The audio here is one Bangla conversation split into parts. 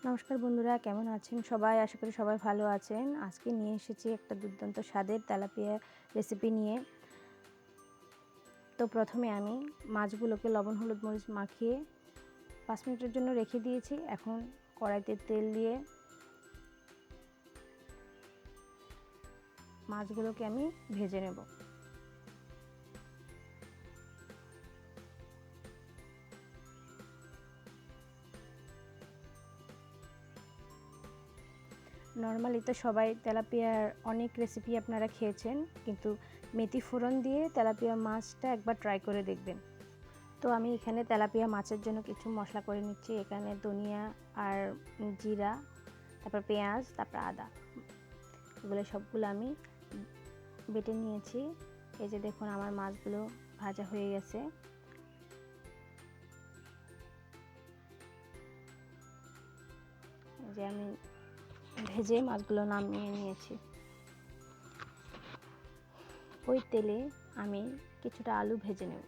নমস্কার বন্ধুরা, কেমন আছেন সবাই? আশা করি সবাই ভালো আছেন। আজকে নিয়ে এসেছি একটা দুর্দান্ত স্বাদের তেলাপিয়া রেসিপি নিয়ে। তো প্রথমে আমি মাছগুলোকে লবণ হলুদ মরিচ মাখিয়ে 5 মিনিটের জন্য রেখে দিয়েছি। এখন কড়াইতে তেল দিয়ে মাছগুলোকে আমি ভেজে নেব। নর্মালি তো সবাই তেলাপিয়ার অনেক রেসিপি আপনারা খেয়েছেন, কিন্তু মেথি ফোড়ন দিয়ে তেলাপিয়া মাছটা একবার ট্রাই করে দেখবেন। তো আমি এখানে তেলাপিয়া মাছের জন্য কিছু মশলা করে নিচ্ছি। এখানে ধনিয়া আর জিরা, তারপর পেঁয়াজ, তারপর আদা, এগুলো সবগুলো আমি বেটে নিয়েছি। এই যে দেখুন, আমার মাছগুলো ভাজা হয়ে গেছে। যে আমি ভেজে মাছগুলো নামিয়ে নিয়েছি। ওই তেলে আমি কিছুটা আলু ভেজে নেব।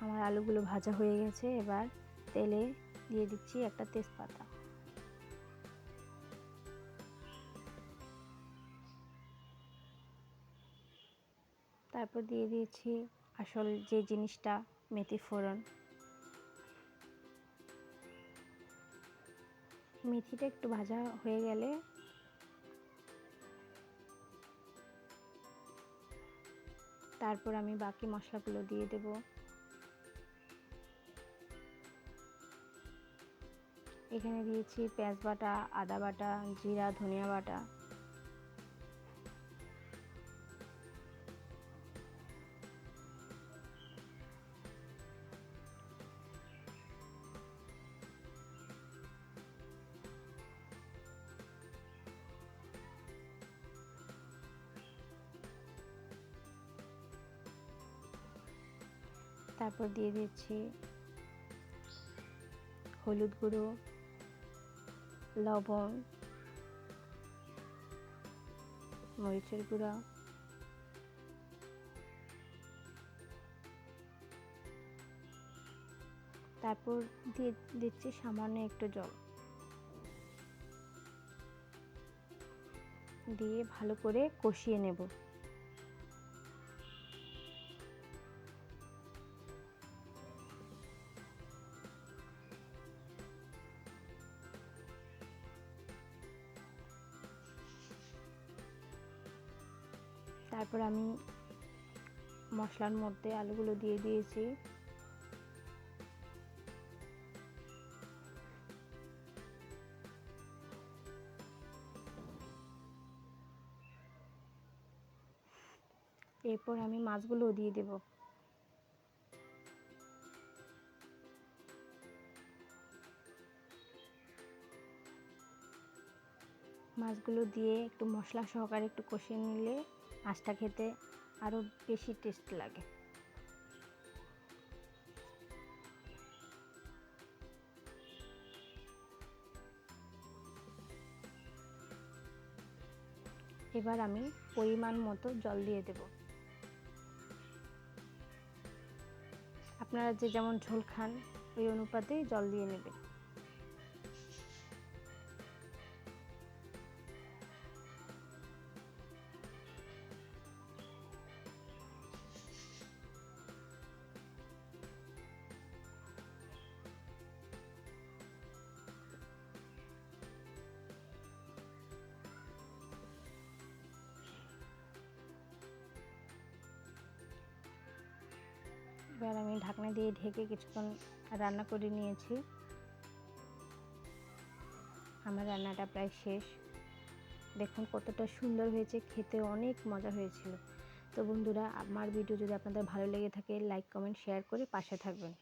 আমার আলুগুলো ভাজা হয়ে গেছে। এবার তেলে দিয়ে দিচ্ছি একটা তেজপাতা, তারপর দিয়ে দিয়েছি আসল যে জিনিসটা, মেথি ফোড়ন। মেথিটা একটু ভাজা হয়ে গেলে তারপর আমি বাকি মশলাগুলো দিয়ে দেব। এখানে দিয়েছি পেঁয়াজ বাটা, আদা বাটা, জিরা, ধনিয়া বাটা। তারপর দিয়ে দিচ্ছি হলুদ গুঁড়ো, লবণ, মরিচের গুঁড়া, তারপর দিয়ে দিচ্ছি সামান্য একটু জল, দিয়ে ভালো করে কষিয়ে নেব। তারপর আমি মশলার মধ্যে আলুগুলো দিয়ে দিয়েছি। এরপর আমি মাছগুলো দিয়ে দেব। মাছগুলো দিয়ে একটু মশলা সহকারে একটু কষিয়ে নিলে মাছটা খেতে আরও বেশি টেস্ট লাগে। এবার আমি পরিমাণ মতো জল দিয়ে দেব। আপনারা যে যেমন ঝোল খান ওই অনুপাতেই জল দিয়ে নেবেন। এবার আমি ঢাকনা দিয়ে ঢেকে কিছুক্ষণ রান্না করে নিয়েছি। আমার রান্নাটা প্রায় শেষ। দেখুন কতটা সুন্দর হয়েছে, খেতে অনেক মজা হয়েছিল। তো বন্ধুরা, আমার ভিডিও যদি আপনাদের ভালো লেগে থাকে, লাইক কমেন্ট শেয়ার করে পাশে থাকবেন।